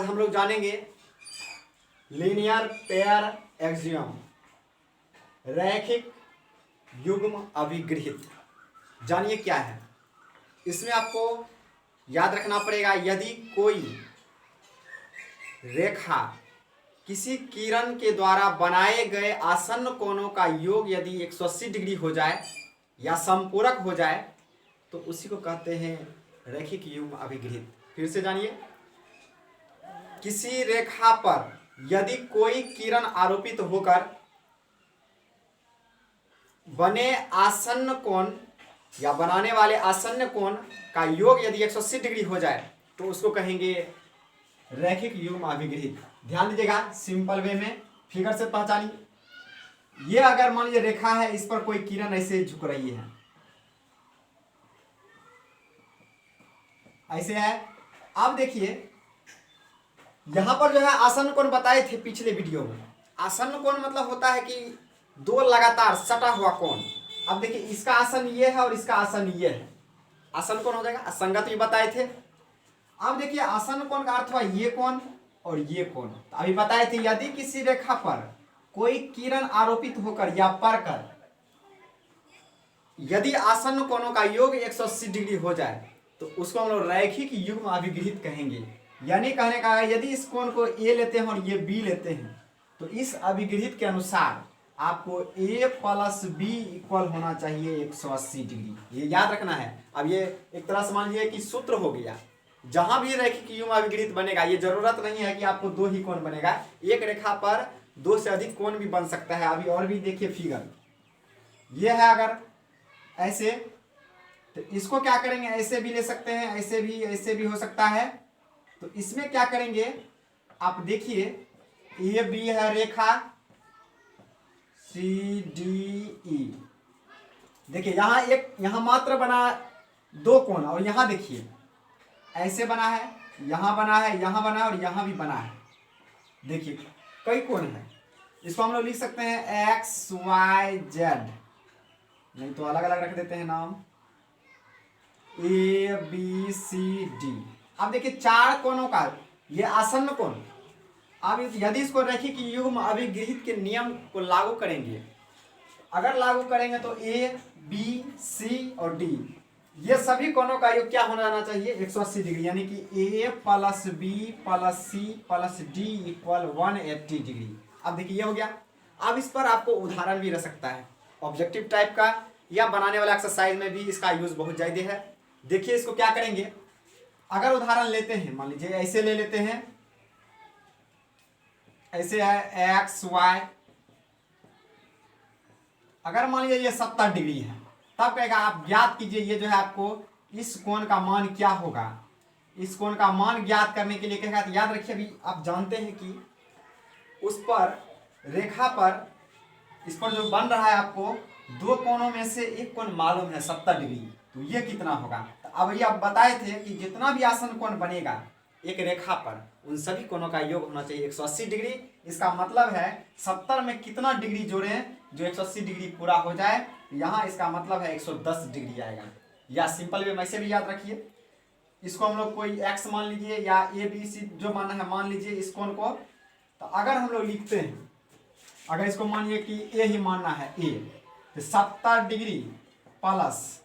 आज हम लोग जानेंगे लीनियर पेयर एक्सियम, रैखिक युग्म अभिगृहित। जानिए क्या है इसमें। आपको याद रखना पड़ेगा, यदि कोई रेखा किसी किरण के द्वारा बनाए गए आसन्न कोणों का योग यदि 180 डिग्री हो जाए या समपूरक हो जाए तो उसी को कहते हैं रैखिक युग्म अभिगृहित। फिर से जानिए, किसी रेखा पर यदि कोई किरण आरोपित होकर बने आसन्न कोण या बनाने वाले आसन्न कोण का योग यदि 180 डिग्री हो जाए तो उसको कहेंगे रैखिक युग्म अभिगृहित। ध्यान दीजिएगा, सिंपल वे में फिगर से पहचानिए। ये अगर मान लीजिए रेखा है, इस पर कोई किरण ऐसे झुक रही है, ऐसे है। अब देखिए यहां पर जो है आसन्न कोण बताए थे पिछले वीडियो में। आसन्न कोण मतलब होता है कि दो लगातार सटा हुआ कोण। अब देखिए इसका आसन ये है और इसका आसन ये है, आसन्न कोण हो जाएगा। असंगत भी बताए थे। अब देखिए आसन्न कोण का अर्थ हुआ ये कोण और ये कोण। तो अभी बताए थे यदि किसी रेखा पर कोई किरण आरोपित होकर या पड़कर यदि आसन्न कोणों का योग 180 डिग्री हो जाए तो उसको हम लोग रैखिक युग्म अभिगृहित कहेंगे। यानी कहने का यदि इस कोण को ए लेते हैं और ये बी लेते हैं तो इस अभिगृहित के अनुसार आपको a प्लस बी इक्वल होना चाहिए 180 डिग्री। ये याद रखना है। अब ये एक तरह से मान लीजिए कि सूत्र हो गया। जहां भी रैखिक युग्म अभिगृहित बनेगा, ये जरूरत नहीं है कि आपको दो ही कोण बनेगा, एक रेखा पर दो से अधिक कोण भी बन सकता है। अभी और भी देखिए फिगर ये है। अगर ऐसे तो इसको क्या करेंगे, ऐसे भी ले सकते हैं, ऐसे भी हो सकता है। तो इसमें क्या करेंगे आप देखिए, ए बी है रेखा सी डी ई। देखिए यहां मात्र बना दो कोण और यहां देखिए ऐसे बना है, यहां बना है, यहां बना है और यहां भी बना है। देखिए कई कोण है। इसको हम लोग लिख सकते हैं एक्स वाई जेड, नहीं तो अलग अलग रख देते हैं नाम, ए बी सी डी। अब देखिए चार कोणों का ये आसन्न कोण। अब यदि इसको रैखिक युग्म अभिगृहित के नियम को लागू करेंगे, अगर लागू करेंगे तो ए बी सी और डी ये सभी कोणों का योग क्या होना चाहिए 180 डिग्री। यानी कि A plus B plus C plus D equal 180 degree. अब देखिए ये हो गया। अब इस पर आपको उदाहरण भी रह सकता है ऑब्जेक्टिव टाइप का, या बनाने वाला एक्सरसाइज में भी इसका यूज बहुत ज्यादा है। देखिए इसको क्या करेंगे, अगर उदाहरण लेते हैं, मान लीजिए ऐसे ले लेते हैं, ऐसे है एक्स वाई। अगर मान लीजिए ये 70 डिग्री है, तब कहेगा आप ज्ञात कीजिए ये जो है आपको इस कोण का मान क्या होगा। इस कोण का मान ज्ञात करने के लिए कहेगा, तो याद रखिए अभी आप जानते हैं कि उस पर रेखा पर इस पर जो बन रहा है आपको दो कोणों में से एक कोण मालूम है 70 डिग्री, तो ये कितना होगा। तो अब ये आप बताए थे कि जितना भी आसन्न कोण बनेगा एक रेखा पर उन सभी कोणों का योग होना चाहिए 180 डिग्री। इसका मतलब है 70 में कितना डिग्री जोड़ें जो 180 डिग्री पूरा हो जाए। यहाँ इसका मतलब है 110 डिग्री आएगा। या सिंपल वे में से भी याद रखिए, इसको हम लोग कोई x मान लीजिए या ए बी सी जो मानना है मान लीजिए इस कोण को। तो अगर हम लोग लिखते हैं, अगर इसको मानिए कि ए ही मानना है ए, तो 70 डिग्री प्लस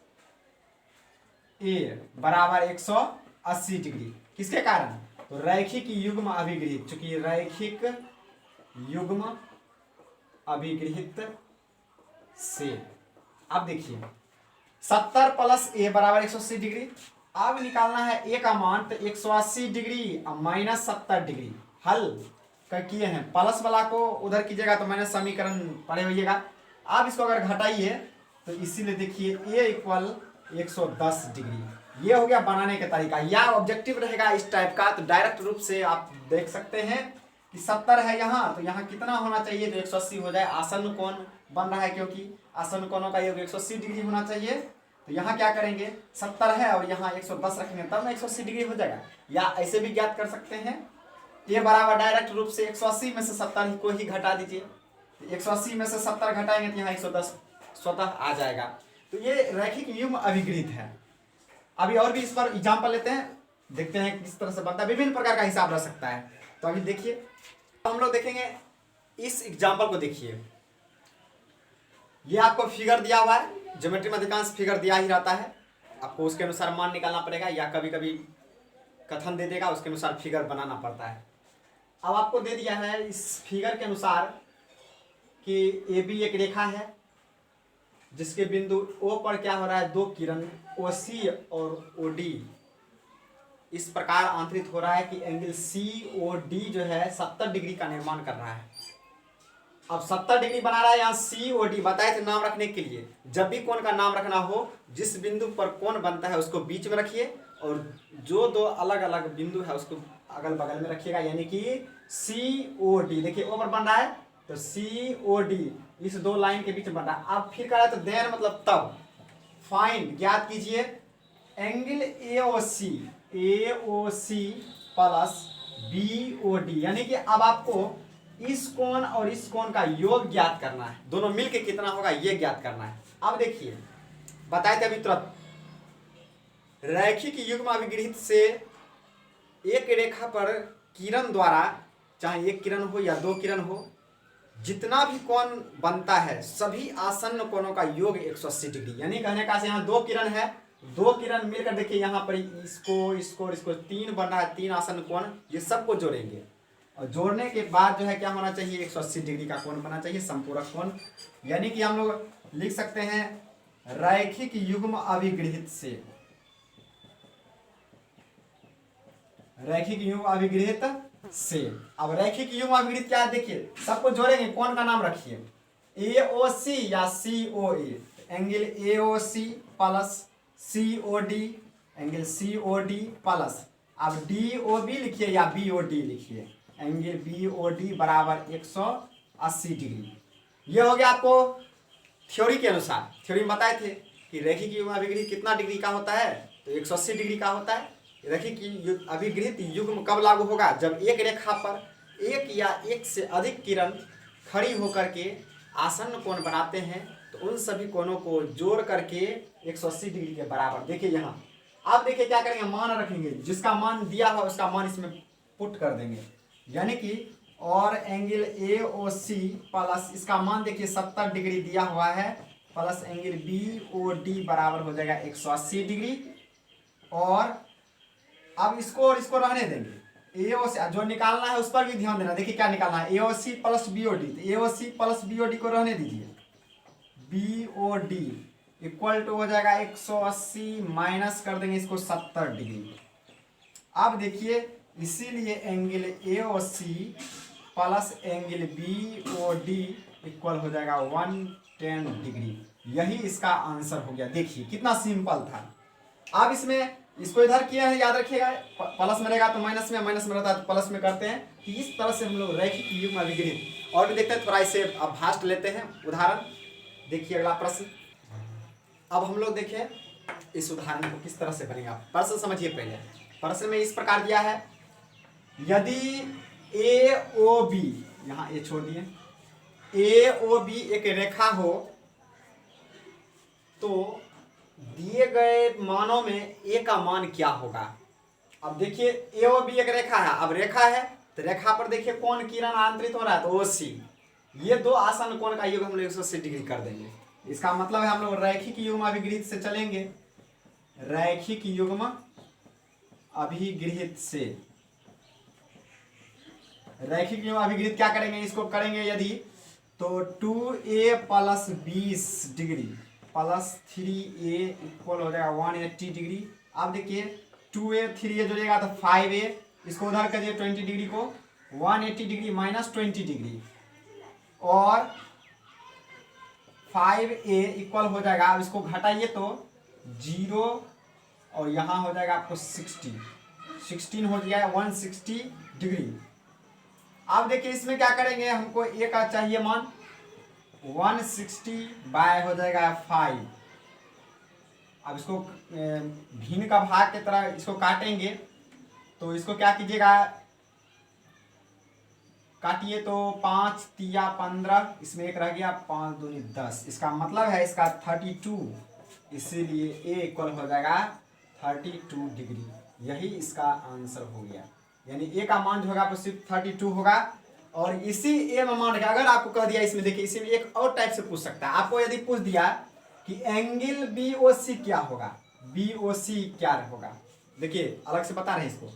ए बराबर 180 डिग्री। किसके कारण, तो रैखिक युग्म अभिगृहित। चूंकि रैखिक युग्म अभिगृहित से अब देखिए 70 प्लस ए बराबर 180 डिग्री। अब निकालना है ए का मान, तो 180 डिग्री माइनस 70 डिग्री हल कर किए हैं। प्लस वाला को उधर कीजिएगा तो माइनस समीकरण पढ़े होइएगा। अब इसको अगर घटाइए तो इसीलिए देखिए ए इक्वल 110 डिग्री। ये हो गया बनाने का तरीका। या ऑब्जेक्टिव रहेगा इस टाइप का, तो डायरेक्ट रूप से आप देख सकते हैं कि 70 है यहाँ, तो यहाँ कितना होना चाहिए तो 180 हो जाए। आसन्न कोण बन रहा है क्योंकि आसन्न कोणों का योग 180 डिग्री होना चाहिए। तो यहाँ क्या करेंगे 70 है और यहाँ 110 रखेंगे तब ना 180 डिग्री हो जाएगा। या ऐसे भी ज्ञात कर सकते हैं, ये बराबर डायरेक्ट रूप से 180 में से 70 को ही घटा दीजिए। 180 में से 70 घटाएंगे तो यहाँ 110 स्वतः आ जाएगा। तो ये रैखिक युग्म अभिगृहित है। अभी और भी इस पर एग्जाम्पल लेते हैं। देखते हैं किस तरह से बनता है, विभिन्न प्रकार का हिसाब रह सकता है। तो अभी देखिए हम लोग देखेंगे इस एग्जाम्पल को। देखिए ये आपको फिगर दिया हुआ है, ज्योमेट्री में अधिकांश फिगर दिया ही रहता है, आपको उसके अनुसार मान निकालना पड़ेगा, या कभी कभी कथन दे देगा उसके अनुसार फिगर बनाना पड़ता है। अब आपको दे दिया है इस फिगर के अनुसार कि ए बी एक रेखा है जिसके बिंदु ओ पर क्या हो रहा है, दो किरण ओ सी और ओ डी इस प्रकार आंतरित हो रहा है कि एंगल सी ओ डी जो है 70 डिग्री का निर्माण कर रहा है। अब 70 डिग्री बना रहा है यहाँ सी ओ डी, बताए थे नाम रखने के लिए। जब भी कोण का नाम रखना हो, जिस बिंदु पर कोण बनता है उसको बीच में रखिए, और जो दो अलग अलग बिंदु है उसको अगल बगल में रखिएगा, यानी कि सी ओ डी। देखिए ओ पर बन रहा है तो सी ओ डी इस दो लाइन के बीच में बन रहा है। अब फिर कह रहा है तो देन मतलब तब फाइंड ज्ञात कीजिए angle A O C plus B O D, यानी कि अब आपको इस कोण और इस कोण का योग ज्ञात करना है, दोनों मिलके कितना होगा ये ज्ञात करना है। अब देखिए बताए थे अभी तुरंत, रैखिक युग्म अभिगृहित से एक रेखा पर किरण द्वारा, चाहे एक किरण हो या दो किरण हो, जितना भी कोण बनता है सभी आसन्न कोणों का योग 180 डिग्री। यानी कहने का यहाँ दो किरण है, दो किरण मिलकर देखिए यहाँ पर इसको इसको और इसको तीन बन रहा है, तीन आसन्न कोण, ये सबको जोड़ेंगे और जोड़ने के बाद जो है क्या होना चाहिए, 180 डिग्री का कोण बना चाहिए, संपूरक कोण। यानी कि हम लोग लिख सकते हैं रैखिक युग्म अभिगृहित से, रैखिक युग्म अभिगृहित से। अब रैखिक युग्म अभिगृहित क्या है, देखिए सबको जोड़ेंगे, कोण का नाम रखिए ए ओ सी या C O A, angle A O C plus C O D, angle C O D plus, अब डी ओ बी लिखिए या बी ओ डी लिखिए, एंगल बी ओ डी बराबर 180 डिग्री। ये हो गया आपको थ्योरी के अनुसार। थ्योरी में बताए थे कि रैखिक युग्म अभिगृहित कितना डिग्री का होता है, तो 180 डिग्री का होता है। रैखिक अभिगृहित युग्म कब लागू होगा, जब एक रेखा पर एक या एक से अधिक किरण खड़ी होकर के आसन्न कोण बनाते हैं, तो उन सभी कोणों को जोड़ करके 180 डिग्री के बराबर। देखिए यहाँ आप देखिए क्या करेंगे, मान रखेंगे, जिसका मान दिया हुआ उसका मान इसमें पुट कर देंगे, यानी कि और angle A O C plus इसका मान देखिए 70 डिग्री दिया हुआ है, plus angle B O D बराबर हो जाएगा 180 डिग्री। और अब इसको और इसको रहने देंगे, ए ओ सी जो निकालना है उस पर भी ध्यान देना। देखिए क्या निकालना है, A O C plus B O D, तो A O C plus B O D को रहने दीजिए, B O D equal to हो जाएगा 180 माइनस कर देंगे इसको 70 डिग्री। अब देखिए इसीलिए angle A O C plus angle B O D equal हो जाएगा 110 डिग्री। यही इसका आंसर हो गया। देखिए कितना सिंपल था। अब इसमें इसको इधर किया है, याद रखिएगा, प्लस में रहेगा तो माइनस में, माइनस में रहता है तो प्लस में करते हैं। कि इस तरह से हम लोग रैखिक युग्म अभिगृहित और भी देखते हैं, थोड़ा इसे अब फास्ट लेते हैं उदाहरण। देखिए अगला प्रश्न। अब हम लोग देखें इस उदाहरण को किस तरह से बनेगा। प्रश्न समझिए पहले। प्रश्न में इस प्रकार दिया है, यदि ए ओ बी, यहाँ ए छोड़ दिए, ए ओ बी एक रेखा हो तो दिए गए मानों में ए का मान क्या होगा। अब देखिए ए ओ बी एक रेखा है, अब रेखा है तो रेखा पर देखिए कौन किरण आंतरित हो रहा है, तो ओ सी, ये दो आसन्न कोण का योग हम लोग 180 डिग्री कर देंगे। इसका मतलब है हम लोग रैखिक युग्म अभिगृहित से चलेंगे, रैखिक युग्म अभिगृहित से। रैखिक युग्म अभिगृहित क्या करेंगे, इसको करेंगे यदि तो 2a plus 20 degree plus 3a equal हो जाएगा 180 डिग्री। अब देखिए 2a 3a जोड़ेगा तो 5a, इसको उधर करिए 20 डिग्री को, 180 डिग्री माइनस 20 डिग्री और 5a इक्वल हो जाएगा, अब इसको घटाइए तो 0 और यहाँ हो जाएगा आपको 16 हो जाएगा 160 डिग्री। अब देखिए इसमें क्या करेंगे, हमको ए का चाहिए मान, 160 बाय हो जाएगा 5। अब इसको भिन्न का भाग की तरह इसको काटेंगे, तो इसको क्या कीजिएगा, काटिए तो 5 तिया 15, इसमें एक रह गया, 5 दूनी 10, इसका मतलब है इसका 32, इसीलिए ए इक्वल हो जाएगा 32 डिग्री। यही इसका आंसर हो गया। यानी ए का मान जो होगा आपको सिर्फ 32 होगा। और इसी ए में मान के अगर आपको कह दिया, इसमें देखिए इसी में एक और टाइप से पूछ सकता है। आपको यदि पूछ दिया कि एंगल बी ओ सी क्या होगा, बी ओ सी क्या होगा, देखिए अलग से बता रहे हैं इसको।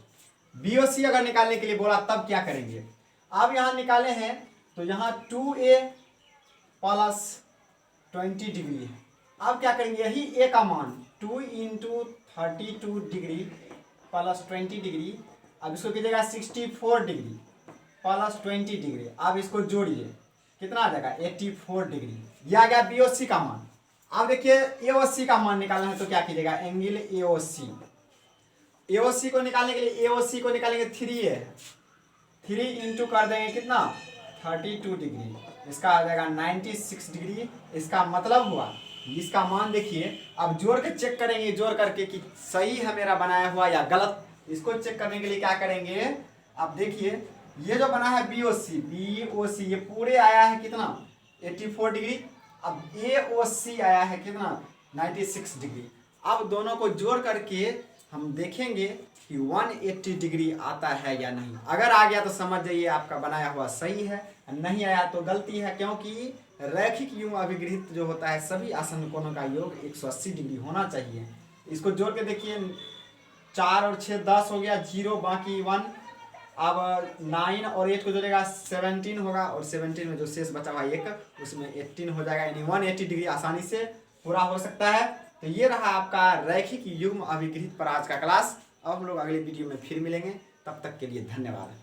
बी ओ सी अगर निकालने के लिए बोला तब क्या करेंगे, आप यहाँ निकाले हैं तो यहाँ 2a प्लस 20 डिग्री है। अब क्या करेंगे, यही ए का मान 2 इंटू 32 डिग्री प्लस 20 डिग्री, अब इसको कीजिएगा 64 डिग्री प्लस 20 डिग्री। अब इसको जोड़िए कितना आ जाएगा 84 डिग्री। यह आ गया बीओसी का मान। अब देखिए एओसी का मान निकालना है तो क्या कीजिएगा, एंगल एओसी, एओसी को निकालने के लिए एओसी को निकालेंगे 3a है, 3 इंटू कर देंगे कितना 32 डिग्री, इसका आ जाएगा 96 डिग्री। इसका मतलब हुआ इसका मान देखिए, अब जोड़ के चेक करेंगे, जोड़ करके कि सही है मेरा बनाया हुआ या गलत। इसको चेक करने के लिए क्या करेंगे, अब देखिए ये जो बना है बीओसी, बीओसी ये पूरे आया है कितना 84 डिग्री, अब एओसी आया है कितना 96 डिग्री। अब दोनों को जोड़ करके हम देखेंगे कि 180 डिग्री आता है या नहीं। अगर आ गया तो समझ जाइए आपका बनाया हुआ सही है, नहीं आया तो गलती है, क्योंकि रैखिक युग्म अभिगृहित जो होता है सभी आसन्न कोणों का योग 180 डिग्री होना चाहिए। इसको जोड़ के देखिए 4 और 6 10 हो गया, 0 बाकी 1, अब 9 और 8 को जोड़ेगा 17 होगा, और 17 में जो शेष बचा हुआ 1 उसमें 18 हो जाएगा, यानी 180 डिग्री आसानी से पूरा हो सकता है। तो ये रहा आपका रैखिक युग्म अभिगृहित पर आज का क्लास। अब हम लोग अगले वीडियो में फिर मिलेंगे, तब तक के लिए धन्यवाद।